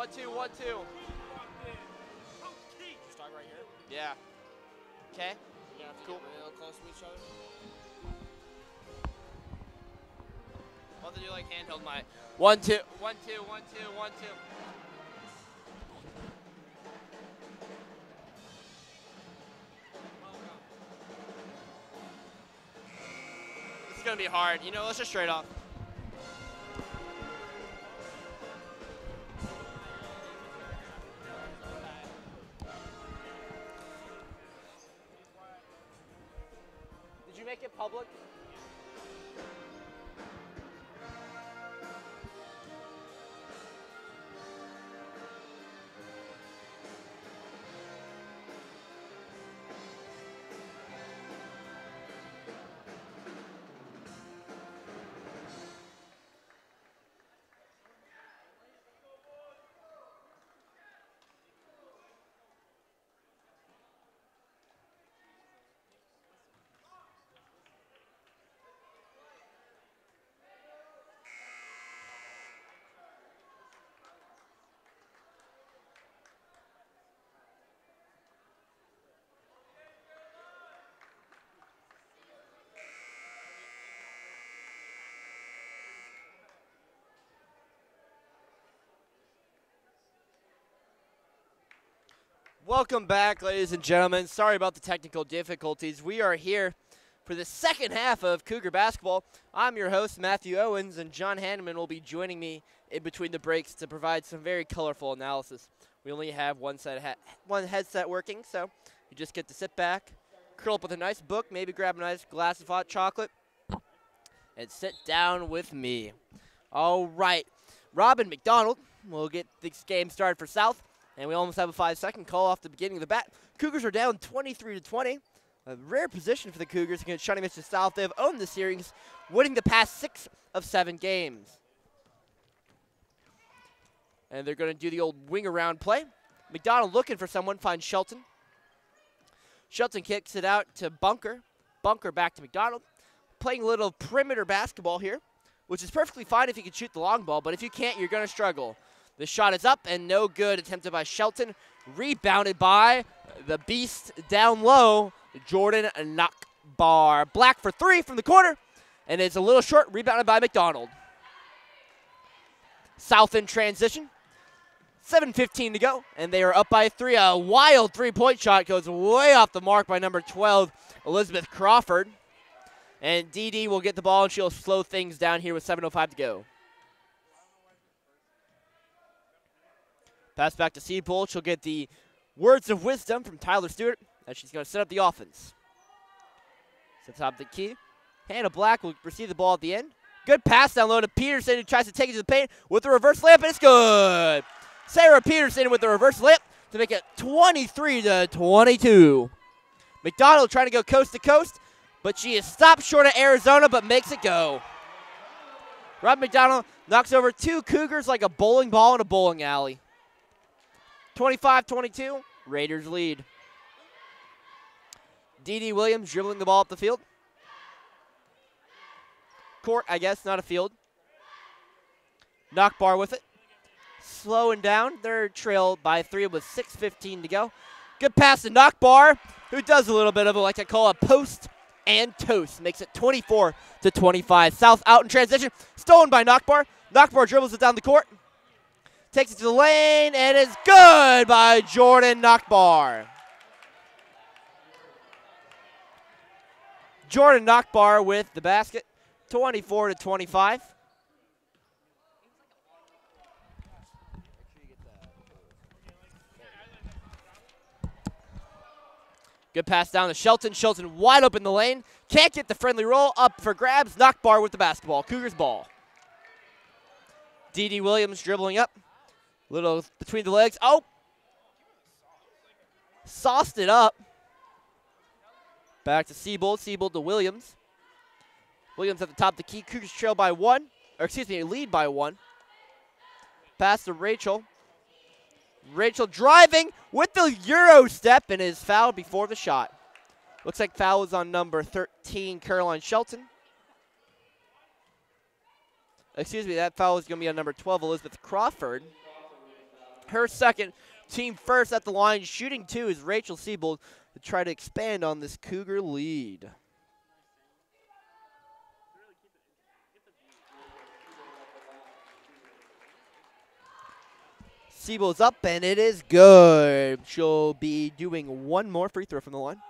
1-2, 1-2. Start right here. Yeah. Okay. You're gonna have to Cool. get real close to each other. We'll have to do like handheld my 1-2, 1-2, 1-2, 1-2. This is gonna be hard. You know, let's just straight off. Did you make it public? Welcome back, ladies and gentlemen. Sorry about the technical difficulties. We are here for the second half of Cougar basketball. I'm your host, Matthew Owens, and John Hanneman will be joining me in between the breaks to provide some very colorful analysis. We only have one headset working, so you just get to sit back, curl up with a nice book, maybe grab a nice glass of hot chocolate, and sit down with me. All right, Robin McDonald will get this game started for South. And we almost have a 5-second call off the beginning of the bat. Cougars are down 23-20. A rare position for the Cougars against Shawnee Mission South. They have owned the series, winning the past 6 of 7 games. And they're going to do the old wing around play. McDonald looking for someone, finds Shelton. Shelton kicks it out to Bunker. Bunker back to McDonald. Playing a little perimeter basketball here, which is perfectly fine if you can shoot the long ball, but if you can't, you're going to struggle. The shot is up and no good. Attempted by Shelton. Rebounded by the beast down low, Jordan Knockbar. Black for 3 from the corner. And it's a little short. Rebounded by McDonald. South in transition. 7:15 to go. And they are up by 3. A wild three-point shot goes way off the mark by number 12, Elizabeth Crawford. And DD will get the ball and she'll slow things down here with 7:05 to go. Pass back to Seapool. She'll get the words of wisdom from Tyler Stewart as she's going to set up the offense. Sets up the key. Hannah Black will receive the ball at the end. Good pass down low to Peterson, who tries to take it to the paint with a reverse layup, and it's good. Sarah Peterson with the reverse layup to make it 23-22. McDonald trying to go coast to coast, but she is stopped short of Arizona, but makes it go. Rob McDonald knocks over 2 Cougars like a bowling ball in a bowling alley. 25-22, Raiders lead. D.D. Williams dribbling the ball up the field. Court, I guess, not a field. Knockbar with it. Slowing down. They're trailed by 3 with 6:15 to go. Good pass to Knockbar, who does a little bit of what I call a post and toast. Makes it 24-25. South out in transition. Stolen by Knockbar. Knockbar dribbles it down the court. Takes it to the lane, and it's good by Jordan Knockbar. Jordan Knockbar with the basket, 24-25. Good pass down to Shelton. Shelton wide open the lane. Can't get the friendly roll. Up for grabs. Knockbar with the basketball. Cougars ball. D.D. Williams dribbling up. Little between the legs. Oh! Sauced it up. Back to Seabold. Seabold to Williams. Williams at the top of the key. Cougars trail by 1. Or excuse me, lead by 1. Pass to Rachel. Rachel driving with the Euro step and is fouled before the shot. Looks like foul was on number 13, Caroline Shelton. Excuse me, that foul is going to be on number 12, Elizabeth Crawford. her second, team first at the line. Shooting 2 is Rachel Siebold to try to expand on this Cougar lead. Siebold's up, and it is good. She'll be doing one more free throw from the line.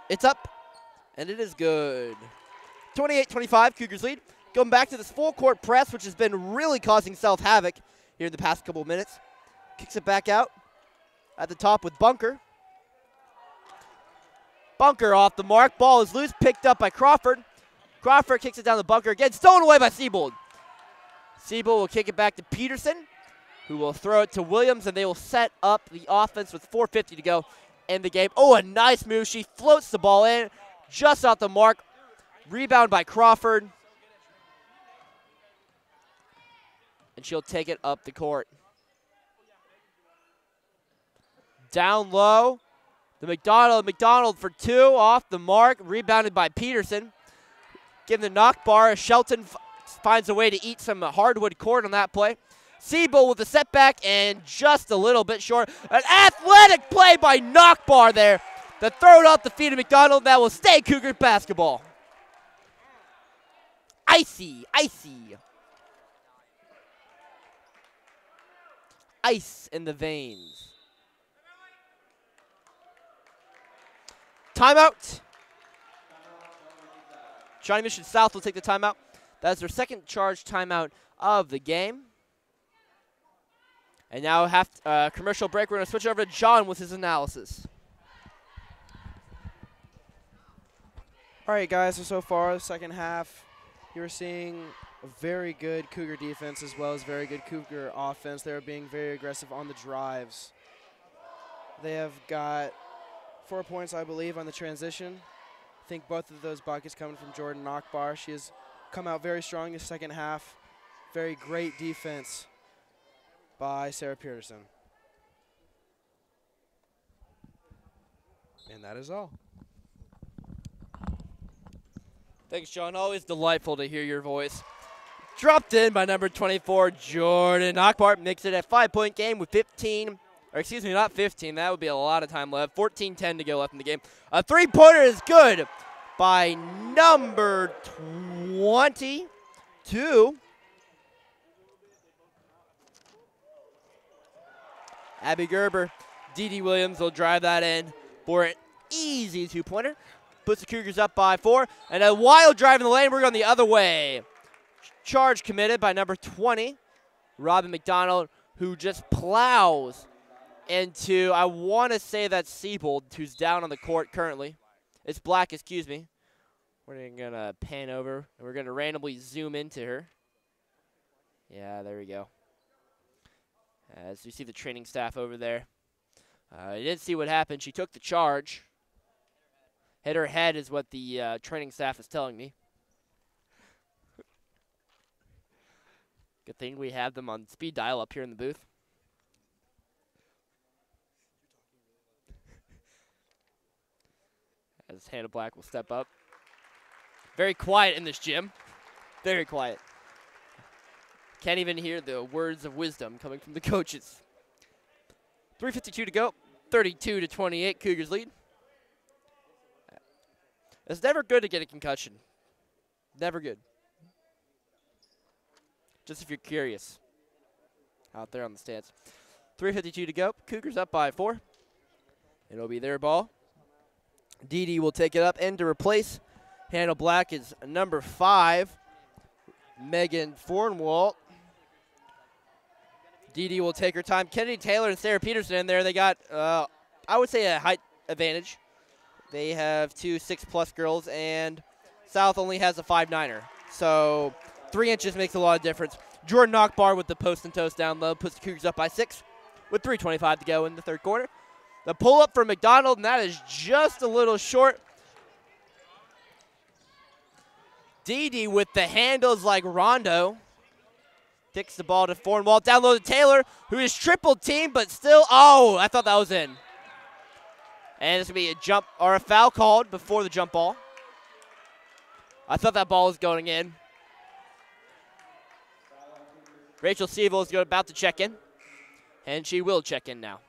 It's up, and it is good. 28-25, Cougars lead. Going back to this full court press, which has been really causing self-havoc here in the past couple of minutes. Kicks it back out at the top with Bunker. Bunker off the mark. Ball is loose, picked up by Crawford. Crawford kicks it down the Bunker again. Stolen away by Siebold. Siebold will kick it back to Peterson, who will throw it to Williams, and they will set up the offense with 4:50 to go in the game. Oh, a nice move. She floats the ball in, just off the mark. Rebound by Crawford. And she'll take it up the court. Down low. The McDonald for 2 off the mark. Rebounded by Peterson. Give the knock bar. Shelton finds a way to eat some hardwood court on that play. Siebold with the setback and just a little bit short. An athletic play by Knockbar there. The throw it off the feet of McDonald. That will stay Cougar basketball. Icy. Ice in the veins. Timeout. Shawnee Mission South will take the timeout. That's their second charge timeout of the game. And now commercial break. We're going to switch over to John with his analysis. All right, guys, so far, the second half, you're seeing a very good Cougar defense as well as very good Cougar offense. They're being very aggressive on the drives. They have got 4 points, I believe, on the transition. I think both of those buckets coming from Jordan Knockbar. She has come out very strong in the second half. Very great defense by Sarah Peterson. And that is all. Thanks, John. Always delightful to hear your voice. Dropped in by number 24, Jordan Knockbar. Makes it a 5-point game with 15. Or excuse me, not 15. That would be a lot of time left. 14-10 to go left in the game. A three-pointer is good by number 22. Abby Gerber. Dee Williams will drive that in for an easy two-pointer. Puts the Cougars up by 4. And a wild drive in the lane. We're going the other way. Charge committed by number 20, Robin McDonald, who just plows into, I want to say that's Siebold, who's down on the court currently. It's Black, excuse me. We're going to pan over, and we're going to randomly zoom into her. Yeah, there we go. As you see the training staff over there. You didn't see what happened. She took the charge. Hit her head is what the training staff is telling me. Good thing we have them on speed dial up here in the booth. As Hannah Black will step up. Very quiet in this gym. Very quiet. Can't even hear the words of wisdom coming from the coaches. 3:52 to go. 32-28, Cougars lead. It's never good to get a concussion. Never good. Just if you're curious out there on the stands. 3:52 to go. Cougars up by 4. It'll be their ball. Dee will take it up, and to replace Hannah Black is number 5, Megan Fornwalt. Dee will take her time. Kennedy Taylor and Sarah Peterson in there. They got, I would say, a height advantage. They have 2 6+ girls, and South only has a 5'9"er. So 3 inches makes a lot of difference. Jordan Knockbar with the post and toast down low puts the Cougars up by 6 with 3:25 to go in the third quarter. The pull-up for McDonald, and that is just a little short. Dee with the handles like Rondo. Kicks the ball to Fornwalt. Down low to Taylor, who is triple teamed, but still, oh, I thought that was in. And it's going to be a jump or a foul called before the jump ball. I thought that ball was going in. Rachel Siebel is about to check in, and she will check in now.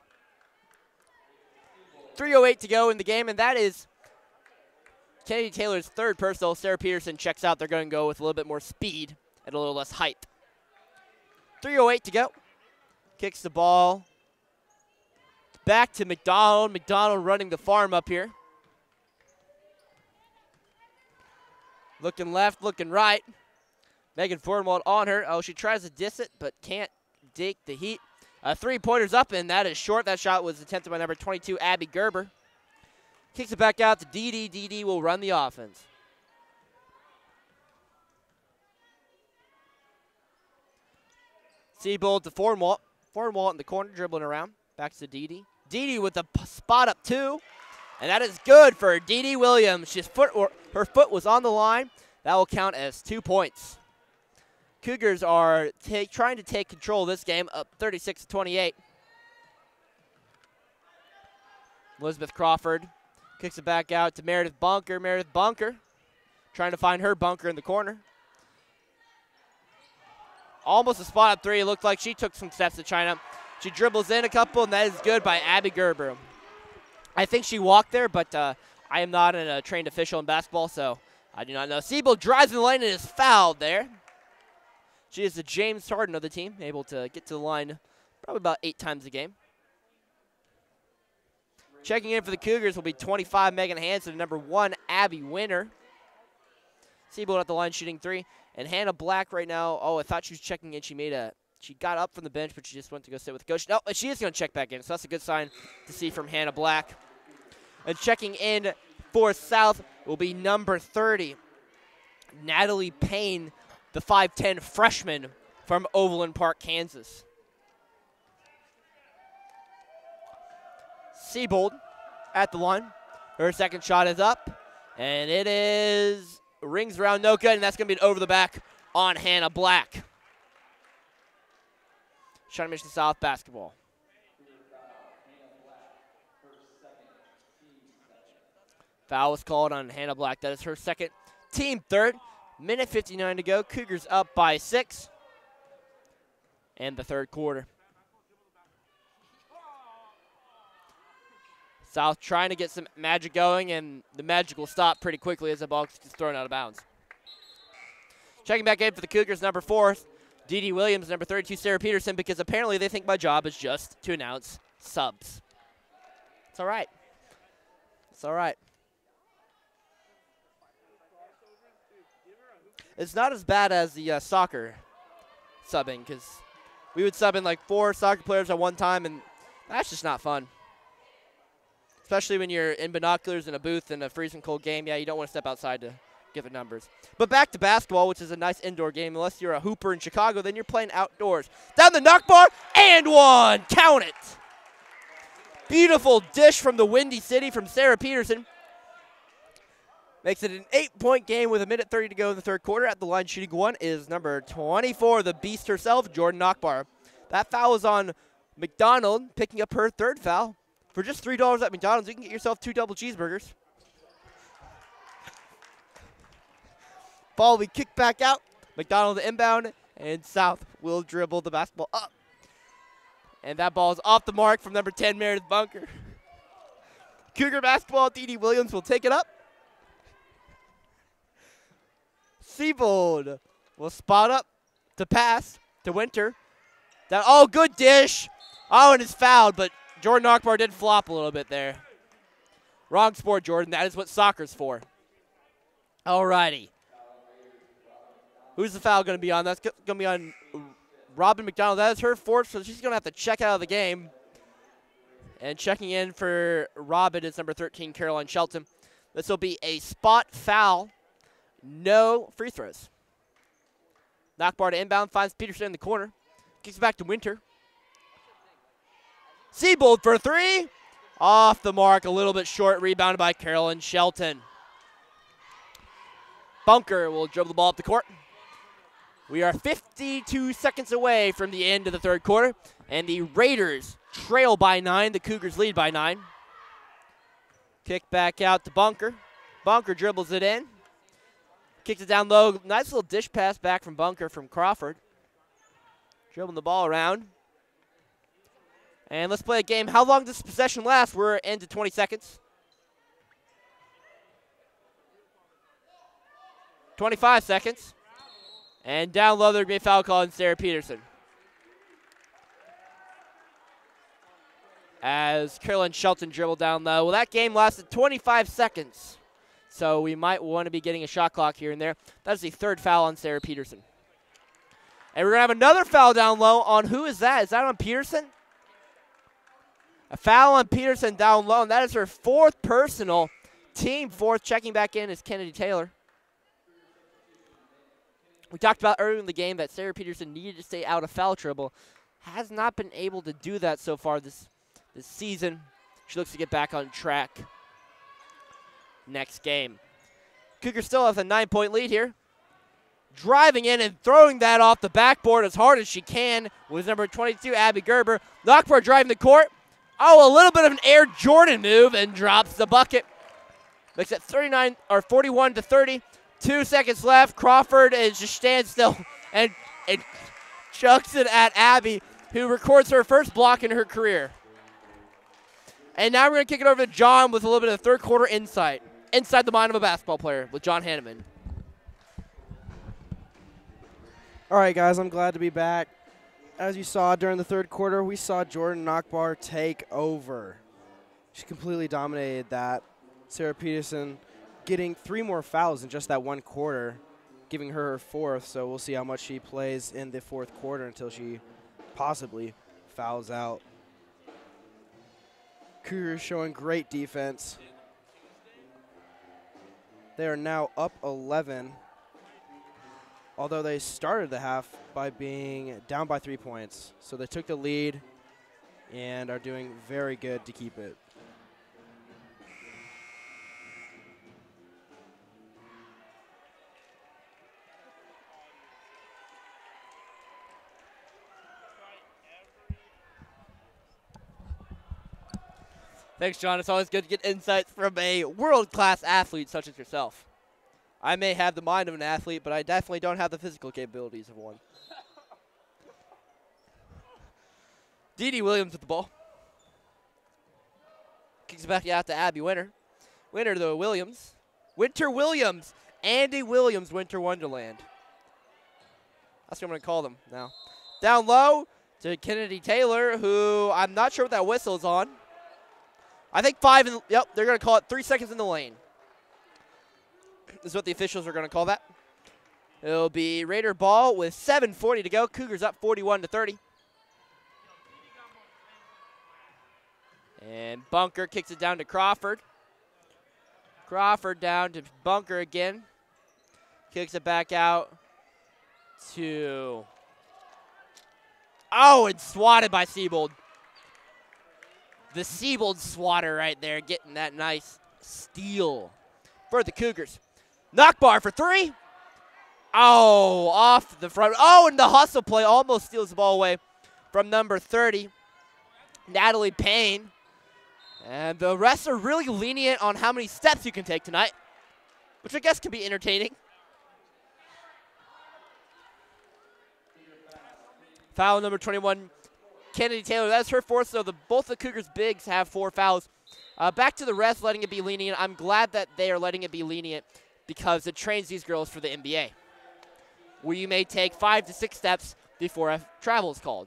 3:08 to go in the game, and that is Kennedy Taylor's third personal. Sarah Peterson checks out. They're going to go with a little bit more speed and a little less height. 3:08 to go. Kicks the ball back to McDonald. McDonald running the farm up here. Looking left, looking right. Megan Fornwald on her. Oh, she tries to diss it, but can't take the heat. 3-pointer's up, and that is short. That shot was attempted by number 22, Abby Gerber. Kicks it back out to Dee. Dee will run the offense. Seabold to Fornwald. Fornwald in the corner, dribbling around. Back to Dee. Dee with the spot up two. And that is good for Dee Williams. Her foot was on the line. That will count as 2 points. Cougars are trying to take control of this game, up 36-28. Elizabeth Crawford kicks it back out to Meredith Bunker. Meredith Bunker trying to find her bunker in the corner. Almost a spot up three. It looked like she took some steps to China. She dribbles in a couple, and that is good by Abby Gerber. I think she walked there, but I am not a trained official in basketball, so I do not know. Siebel drives in the lane and is fouled there. She is the James Harden of the team, able to get to the line probably about 8 times a game. Checking in for the Cougars will be 25, Megan Hansen, number 1, Abby Winter. Siebel at the line shooting 3. And Hannah Black right now, I thought she was checking in. She got up from the bench, but she just went to go sit with the coach. No, she is going to check back in, so that's a good sign to see from Hannah Black. And checking in for South will be number 30, Natalie Payne, the 5'10 freshman from Overland Park, Kansas. Seabold at the line. Her second shot is up, and it is rings around no good, and that's going to be an over the back on Hannah Black. Shawnee Mission South basketball. Foul was called on Hannah Black. That is her second, team third. Minute 59 to go. Cougars up by 6. And the third quarter. South trying to get some magic going, and the magic will stop pretty quickly as the ball is thrown out of bounds. Checking back in for the Cougars, number 4, Dee Williams, number 32, Sarah Peterson, because apparently they think my job is just to announce subs. It's all right. It's all right. It's not as bad as the soccer subbing, because we would sub in like 4 soccer players at one time, and that's just not fun. Especially when you're in binoculars in a booth in a freezing cold game. Yeah, you don't want to step outside to give it numbers. But back to basketball, which is a nice indoor game. Unless you're a hooper in Chicago, then you're playing outdoors. Down the knock bar, and one. Count it. Beautiful dish from the Windy City from Sarah Peterson. Makes it an 8-point game with 1:30 to go in the third quarter. At the line shooting 1 is number 24, the beast herself, Jordan Nockbar. That foul is on McDonald, picking up her third foul. For just $3 at McDonald's, you can get yourself 2 double cheeseburgers. Ball will be kicked back out. McDonald inbound, and South will dribble the basketball up. And that ball is off the mark from number 10, Meredith Bunker. Cougar basketball, Dee Williams will take it up. Seabold will spot up to pass to Winter. Good dish. And it's fouled, but Jordan Nockbar did flop a little bit there. Wrong sport, Jordan. That is what soccer's for. All righty. Who's the foul going to be on? That's going to be on Robin McDonald. That is her fourth, so she's going to have to check out of the game. And checking in for Robin is number 13, Caroline Shelton. This will be a spot foul. No free throws. Nockbar to inbound, finds Peterson in the corner. Kicks it back to Winter. Seabold for 3. Off the mark, a little bit short, rebounded by Caroline Shelton. Bunker will dribble the ball up the court. We are 52 seconds away from the end of the third quarter, and the Raiders trail by 9. The Cougars lead by 9. Kick back out to Bunker. Bunker dribbles it in. Kicks it down low. Nice little dish pass back from Bunker from Crawford. dribbling the ball around. And let's play a game. How long does this possession last? We're into 20 seconds. 25 seconds. And down low, there'll be a foul call on Sarah Peterson. As Carolyn Shelton dribbled down low. Well, that game lasted 25 seconds. So we might want to be getting a shot clock here and there. That's the third foul on Sarah Peterson. And we're going to have another foul down low on who is that? Is that on Peterson? A foul on Peterson down low, and that is her fourth personal. Team fourth. Checking back in is Kennedy Taylor. We talked about earlier in the game that Sarah Peterson needed to stay out of foul trouble. Has not been able to do that so far this season. She looks to get back on track next game. Cougars still have a 9-point lead here. Driving in and throwing that off the backboard as hard as she can was number 22, Abby Gerber. Lockport driving the court. Oh, a little bit of an Air Jordan move and drops the bucket. Makes it 41 to 30. 2 seconds left. Crawford is just stands still and chucks it at Abby, who records her first block in her career. And now we're going to kick it over to John with a little bit of third quarter insight. Inside the mind of a basketball player with John Hanneman. All right, guys, I'm glad to be back. As you saw during the third quarter, we saw Jordan Nockbar take over. She completely dominated that. Sarah Peterson getting 3 more fouls in just that one quarter, giving her her fourth. So we'll see how much she plays in the fourth quarter until she possibly fouls out. Cougars showing great defense. They are now up 11, although they started the half by being down by 3 points. So they took the lead and are doing very good to keep it. Thanks, John. It's always good to get insights from a world-class athlete such as yourself. I may have the mind of an athlete, but I definitely don't have the physical capabilities of one. Dee Williams with the ball. Kicks it back out to Abby Winter. Winter to Williams. Winter Williams. Andy Williams, Winter Wonderland. That's what I'm going to call them now. Down low to Kennedy Taylor, who I'm not sure what that whistle is on. I think 5, yep, they're going to call it 3 seconds in the lane. This is what the officials are going to call that. It'll be Raider ball with 7:40 to go. Cougars up 41 to 30. And Bunker kicks it down to Crawford. Crawford down to Bunker again. Kicks it back out to... Oh, it's swatted by Siebold. The Siebold swatter right there, getting that nice steal for the Cougars. Nockbar for 3. Oh, off the front. Oh, and the hustle play almost steals the ball away from number 30, Natalie Payne. And the refs are really lenient on how many steps you can take tonight, which I guess can be entertaining. Foul number 21, Kennedy Taylor. That's her fourth, so both the Cougars bigs have 4 fouls. Back to the refs letting it be lenient. I'm glad that they are letting it be lenient because it trains these girls for the NBA, where you may take 5 to 6 steps before a travel is called.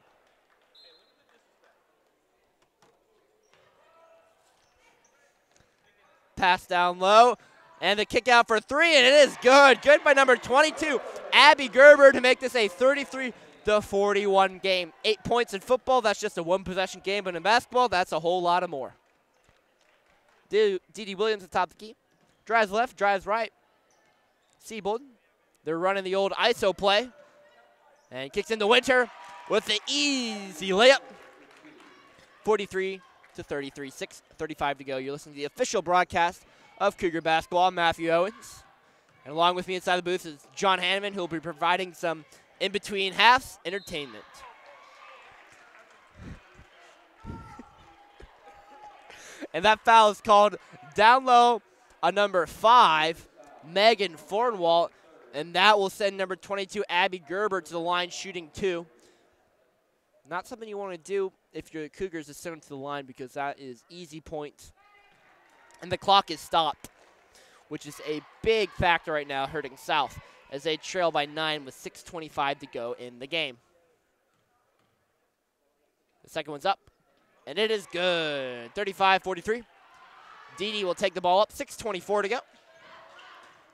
Pass down low, and the kick out for 3, and it is good. Good by number 22, Abby Gerber, to make this a 33-41 game. 8 points in football, that's just a 1-possession game, but in basketball, that's a whole lot of more. Dee Williams at the top of the key. Drives left, drives right. Siebold, they're running the old ISO play. And kicks into Winter with the easy layup. 43-33, 6:35 to go. You're listening to the official broadcast of Cougar basketball. I'm Matthew Owens. And along with me inside the booth is John Hanneman, who will be providing some in-between halves entertainment. And that foul is called down low on number 5, Megan Fornwalt, and that will send number 22, Abby Gerber, to the line shooting 2. Not something you want to do if you're the Cougars to send them to the line because that is easy points. And the clock is stopped, which is a big factor right now hurting South as they trail by 9 with 6:25 to go in the game. The second one's up, and it is good. 35-43. Dede will take the ball up, 6:24 to go.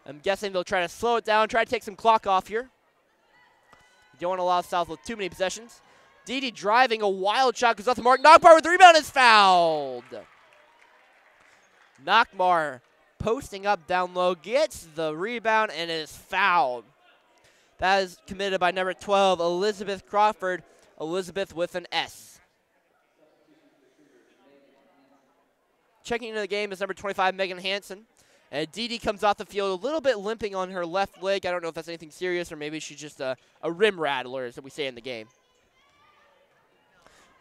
I'm guessing they'll try to slow it down, try to take some clock off here. You don't want to allow South with too many possessions. Dede driving, a wild shot goes off the mark. Nockmar with the rebound is fouled. Nockmar posting up down low, gets the rebound, and is fouled. That is committed by number 12, Elizabeth Crawford. Elizabeth with an S. Checking into the game is number 25, Megan Hansen. And Dede comes off the field a little bit limping on her left leg. I don't know if that's anything serious or maybe she's just a rim rattler, as we say in the game.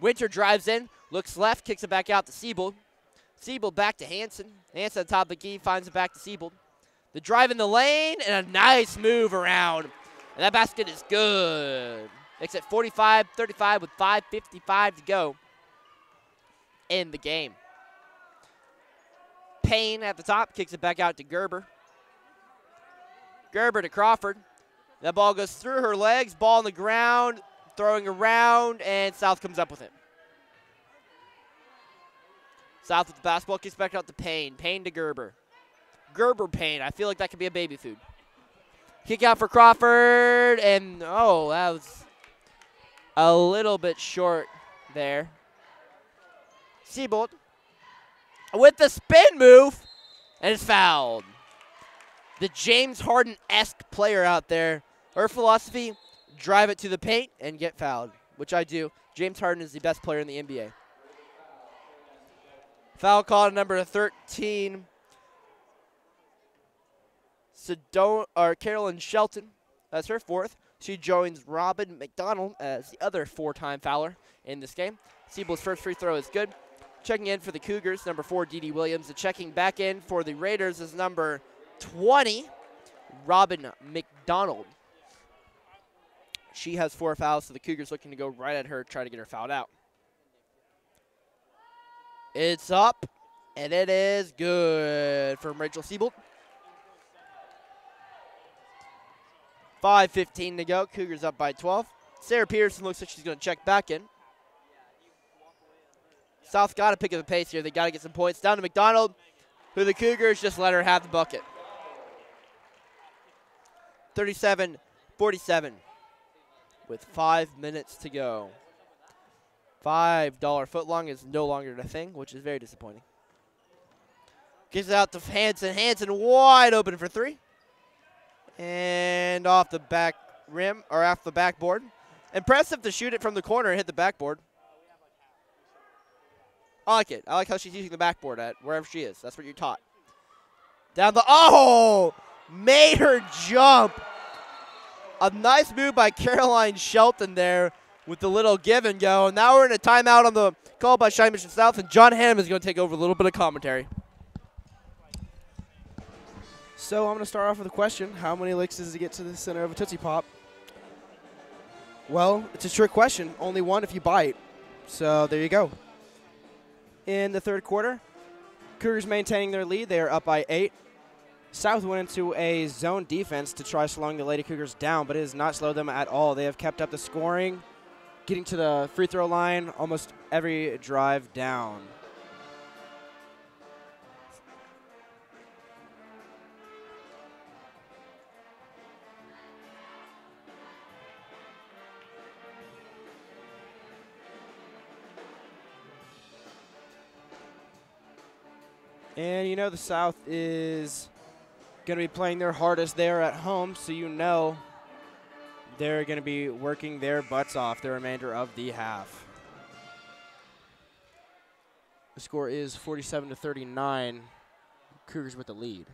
Winter drives in, looks left, kicks it back out to Siebold. Siebold back to Hansen. Hansen at the top of the key, finds it back to Siebold. The drive in the lane, and a nice move around. And that basket is good. Makes it 45-35 with 5:55 to go in the game. Payne at the top, kicks it back out to Gerber. Gerber to Crawford. That ball goes through her legs, ball on the ground, throwing around, and South comes up with it. South with the basketball, kicks back out to Payne. Payne to Gerber. Gerber Payne, I feel like that could be a baby food. Kick out for Crawford, and oh, that was a little bit short there. Siebold with the spin move, and it's fouled. The James Harden-esque player out there. Her philosophy, drive it to the paint and get fouled, which I do. James Harden is the best player in the NBA. Foul call to number 13, Carolyn Shelton. That's her fourth. She joins Robin McDonald as the other four-time fouler in this game. Siebold's first free throw is good. Checking in for the Cougars, number 4, Dede Williams. And checking back in for the Raiders is number 20, Robin McDonald. She has 4 fouls, so the Cougars looking to go right at her, try to get her fouled out. It's up, and it is good from Rachel Siebold. 5:15 to go. Cougars up by 12. Sarah Peterson looks like she's going to check back in. South got to pick up the pace here. They got to get some points. Down to McDonald, who the Cougars just let her have the bucket. 37-47 with 5 minutes to go. $5 footlong is no longer a thing, which is very disappointing. Gives it out to Hansen. Hansen wide open for 3. And off the back rim, or off the backboard. Impressive to shoot it from the corner and hit the backboard. I like it. I like how she's using the backboard at wherever she is. That's what you're taught. Down the, oh! Made her jump. A nice move by Caroline Shelton there with the little give and go. And now we're in a timeout on the call by Shawnee Mission South, and John Hamm is going to take over a little bit of commentary. So I'm going to start off with a question. How many licks does it get to the center of a Tootsie Pop? Well, it's a trick question. Only one if you bite. So there you go. In the third quarter, Cougars maintaining their lead. They are up by 8. South went into a zone defense to try slowing the Lady Cougars down, but it has not slowed them at all. They have kept up the scoring, getting to the free throw line almost every drive down. And you know the South is going to be playing their hardest there at home, so you know they're going to be working their butts off the remainder of the half. The score is 47-39. Cougars with the lead.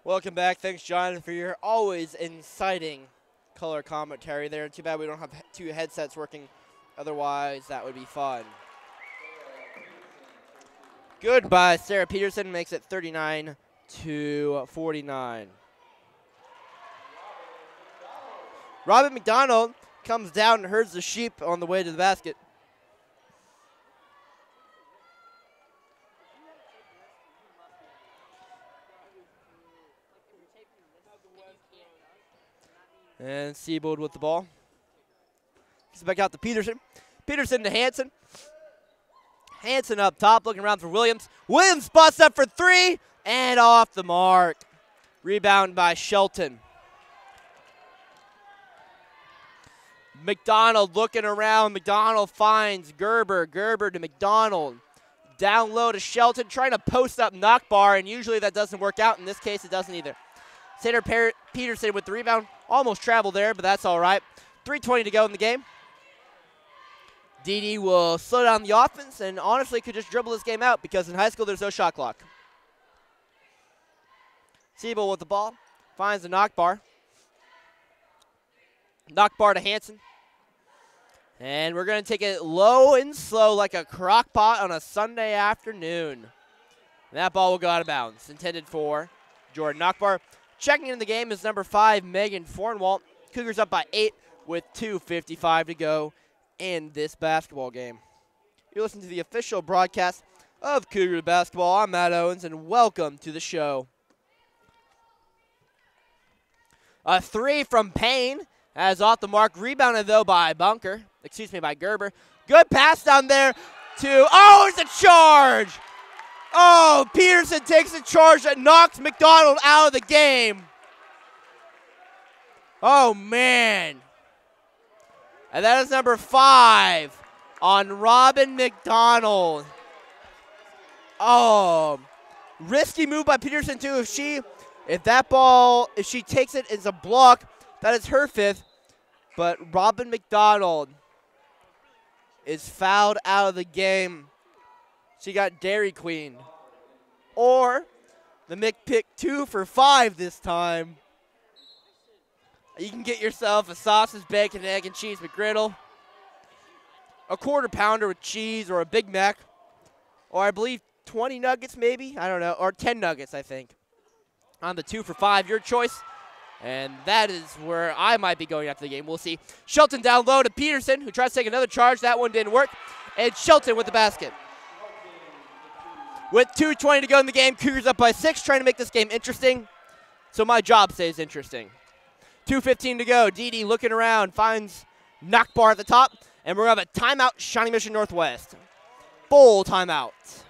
Welcome back. Thanks, John, for your always inciting color commentary there. Too bad we don't have 2 headsets working. Otherwise, that would be fun. Good by Sarah Peterson, makes it 39-49. Robin McDonald comes down and herds the sheep on the way to the basket. And Siebold with the ball. He's back out to Peterson. Peterson to Hanson. Hanson up top, looking around for Williams. Williams spots up for three, and off the mark. Rebound by Shelton. McDonald looking around. McDonald finds Gerber. Gerber to McDonald. Down low to Shelton, trying to post up knockbar, and usually that doesn't work out. In this case, it doesn't either. Sander Peterson with the rebound. Almost traveled there, but that's all right. 3:20 to go in the game. DD will slow down the offense and honestly could just dribble this game out because in high school there's no shot clock. Siebel with the ball. Finds the knockbar. Knockbar to Hanson. And we're going to take it low and slow like a crock pot on a Sunday afternoon. And that ball will go out of bounds. Intended for Jordan Knockbar. Checking in the game is number 5, Megan Fornwalt. Cougars up by 8 with 2:55 to go in this basketball game. You're listening to the official broadcast of Cougar basketball. I'm Matt Owens, and welcome to the show. A three from Payne, as off the mark, rebounded though by by Gerber. Good pass down there to, it's a charge! Oh, Peterson takes a charge that knocks McDonald out of the game. Oh, man. And that is number 5 on Robin McDonald. Oh, risky move by Peterson too. If she takes it as a block, that is her 5th. But Robin McDonald is fouled out of the game. She got Dairy Queen. Or the Mick picked 2 for 5 this time. You can get yourself a sausage, bacon, egg, and cheese McGriddle, a quarter pounder with cheese, or a Big Mac, or I believe 20 nuggets maybe, I don't know, or 10 nuggets I think. On the 2 for 5, your choice. And that is where I might be going after the game. We'll see. Shelton down low to Peterson, who tries to take another charge. That one didn't work. And Shelton with the basket. With 2:20 to go in the game, Cougars up by 6, trying to make this game interesting. So my job stays interesting. 2:15 to go. DD looking around, finds knockbar at the top. And we're going to have a timeout, Shawnee Mission Northwest. Full timeout.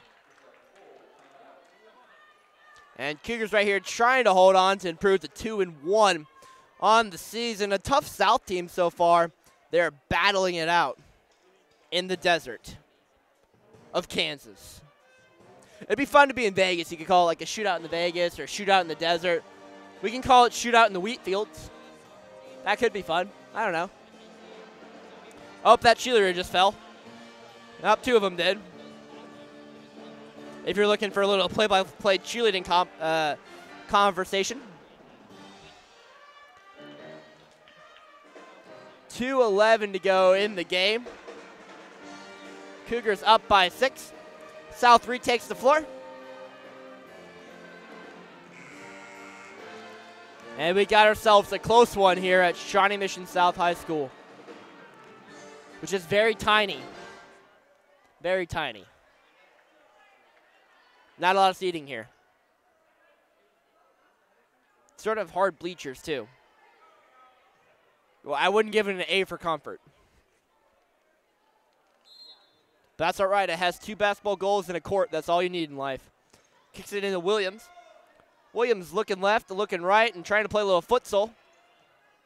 And Cougars right here trying to hold on to improve to 2-1 on the season. A tough South team so far. They're battling it out in the desert of Kansas. It'd be fun to be in Vegas. You could call it like a shootout in the Vegas or shootout in the desert. We can call it shootout in the wheat fields. That could be fun. I don't know. Oh, that cheerleader just fell. Nope, 2 of them did. If you're looking for a little play-by-play cheerleading conversation. 2:11 to go in the game. Cougars up by 6. South retakes the floor. And we got ourselves a close one here at Shawnee Mission South High School, which is very tiny. Very tiny. Not a lot of seating here. Sort of hard bleachers, too. Well, I wouldn't give it an A for comfort. But that's all right. It has 2 basketball goals and a court. That's all you need in life. Kicks it into Williams. Williams looking left, looking right, and trying to play a little futsal.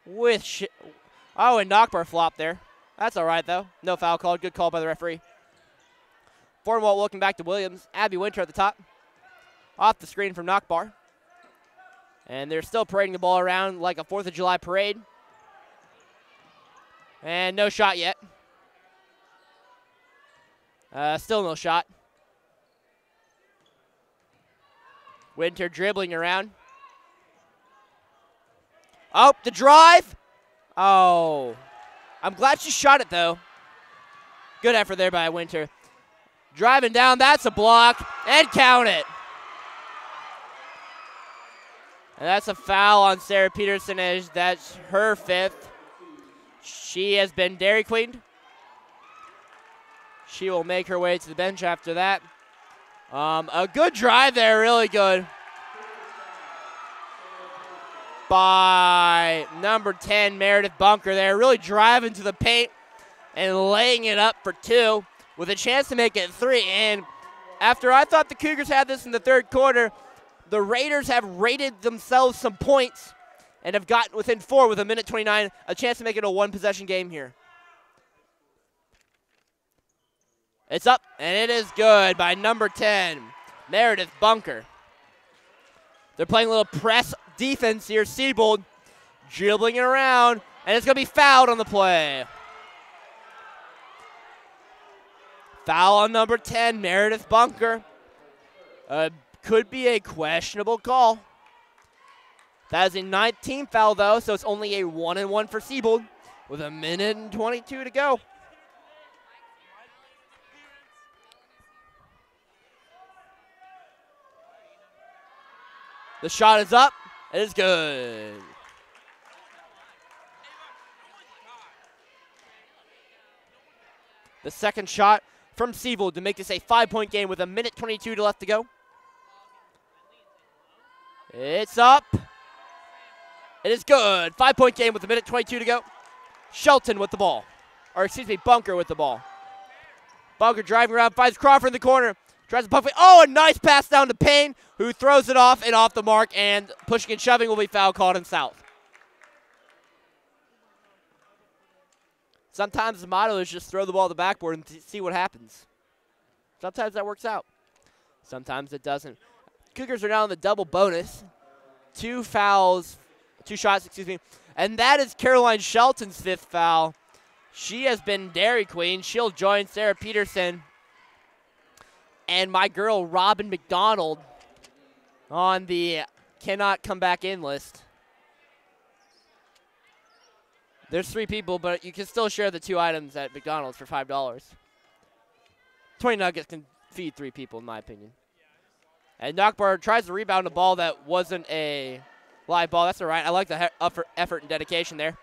And knockbar flop there. That's all right, though. No foul called. Good call by the referee. Fornwalt looking back to Williams. Abby Winter at the top. Off the screen from knockbar. And they're still parading the ball around like a 4th of July parade. And no shot yet. Still no shot. Winter dribbling around. Oh, the drive. Oh. I'm glad she shot it, though. Good effort there by Winter. Driving down, that's a block, and count it. And that's a foul on Sarah Peterson, as that's her 5th. She has been Dairy Queened. She will make her way to the bench after that. A good drive there, really good. By number 10, Meredith Bunker there, really driving to the paint and laying it up for 2 with a chance to make it 3. And after I thought the Cougars had this in the 3rd quarter, the Raiders have rated themselves some points and have gotten within 4 with 1:29, a chance to make it a 1-possession game here. It's up, and it is good by number 10, Meredith Bunker. They're playing a little press defense here. Siebold dribbling it around, and it's going to be fouled on the play. Foul on number 10, Meredith Bunker. Could be a questionable call. That is a 19th foul, though, so it's only a 1-and-1 for Siebold with 1:22 to go. The shot is up. It is good. The second shot from Siebold to make this a 5-point game with 1:22 left to go. It's up. It is good. 5-point game with 1:22 to go. Shelton with the ball. Or, excuse me, Bunker with the ball. Bunker driving around, finds Crawford in the corner. Tries to puck it. Oh, a nice pass down to Payne, who throws it off and off the mark, and pushing and shoving will be foul called in South. Sometimes the motto is just throw the ball to the backboard and see what happens. Sometimes that works out. Sometimes it doesn't. Cougars are now in the double bonus. 2 shots, and that is Caroline Shelton's 5th foul. She has been Dairy Queen. She'll join Sarah Peterson and my girl Robin McDonald on the cannot come back in list. There's 3 people, but you can still share the 2 items at McDonald's for $5. 20 nuggets can feed 3 people, in my opinion. And Nockbar tries to rebound a ball that wasn't a live ball. That's all right. I like the effort and dedication there.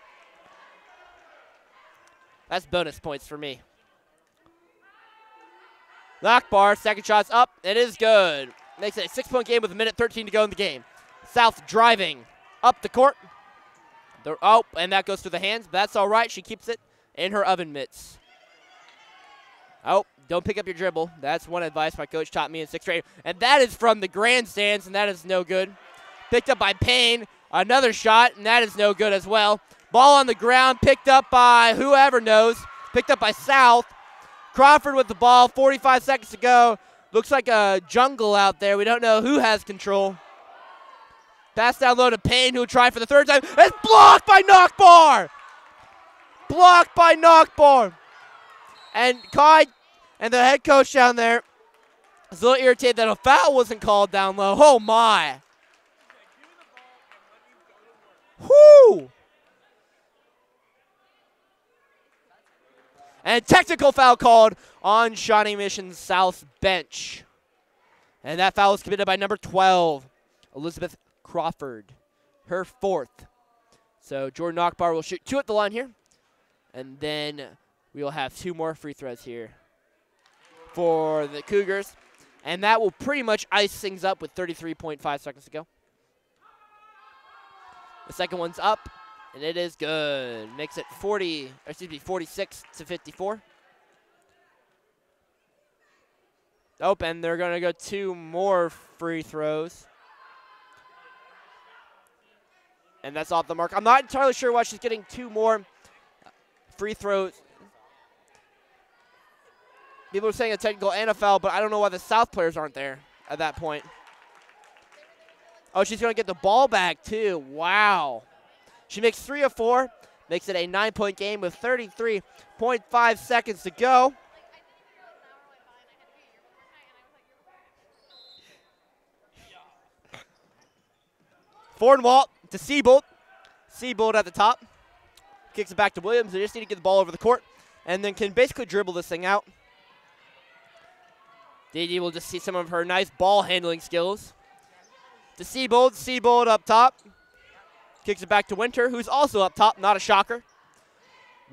That's bonus points for me. Nockbar, second shot's up. It is good. Makes it a 6-point game with 1:13 to go in the game. South driving up the court. And that goes through the hands, but that's all right. She keeps it in her oven mitts. Oh, don't pick up your dribble. That's one advice my coach taught me in 6th grade. And that is from the grandstands, and that is no good. Picked up by Payne. Another shot, and that is no good as well. Ball on the ground, picked up by whoever knows. Picked up by South. Crawford with the ball, 45 seconds to go. Looks like a jungle out there. We don't know who has control. Pass down low to Payne, who will try for the 3rd time. It's blocked by Nockbar! Blocked by Nockbar. And Kai and the head coach down there is a little irritated that a foul wasn't called down low. Oh, my. Whoo! And technical foul called on Shawnee Mission South's bench. And that foul was committed by number 12, Elizabeth Crawford, her 4th. So Jordan Nockbar will shoot 2 at the line here. And then we will have 2 more free throws here for the Cougars. And that will pretty much ice things up with 33.5 seconds to go. The second one's up, and it is good. Makes it 46 to 54. Oh, and they're going to go 2 more free throws. And that's off the mark. I'm not entirely sure why she's getting 2 more free throws. People are saying a technical and a foul, but I don't know why the South players aren't there at that point. Oh, she's going to get the ball back, too. Wow. She makes 3 of 4. Makes it a 9-point game with 33.5 seconds to go. Fornwalt to Siebold. Siebold at the top. Kicks it back to Williams. They just need to get the ball over the court and then can basically dribble this thing out. Dee will just see some of her nice ball handling skills. To Seabold. Seabold up top. Kicks it back to Winter, who's also up top. Not a shocker.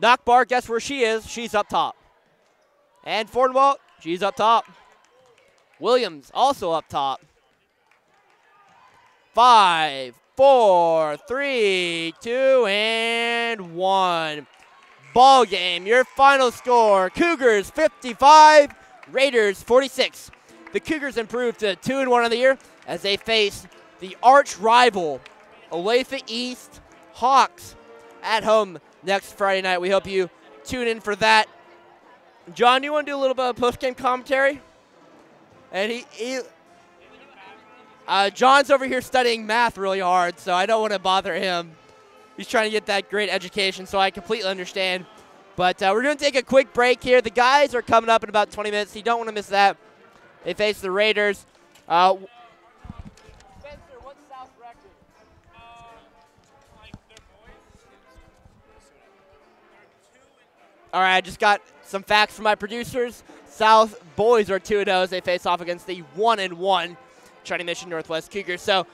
Knockbar, guess where she is? She's up top. And Fornwalt, she's up top. Williams also up top. 5, 4, 3, 2, and 1. Ball game. Your final score: Cougars 55, Raiders 46. The Cougars improved to 2-1 on the year as they face the arch rival Olathe East Hawks at home next Friday night. We hope you tune in for that. John, you want to do a little bit of post-game commentary? And John's over here studying math really hard, so I don't want to bother him. He's trying to get that great education, so I completely understand. But we're going to take a quick break here. The guys are coming up in about 20 minutes. You don't want to miss that. They face the Raiders. Spencer, what's South record? All right, I just got some facts from my producers. South boys are 2-0 as they face off against the 1-1 Shawnee Mission Northwest Cougars. So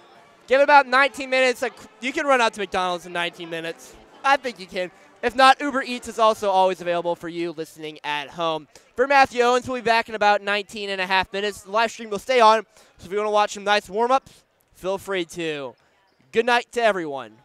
give it about 19 minutes. You can run out to McDonald's in 19 minutes. I think you can. If not, Uber Eats is also always available for you listening at home. For Matthew Owens, we'll be back in about 19 and a half minutes. The live stream will stay on, so if you want to watch some nice warm-ups, feel free to. Good night to everyone.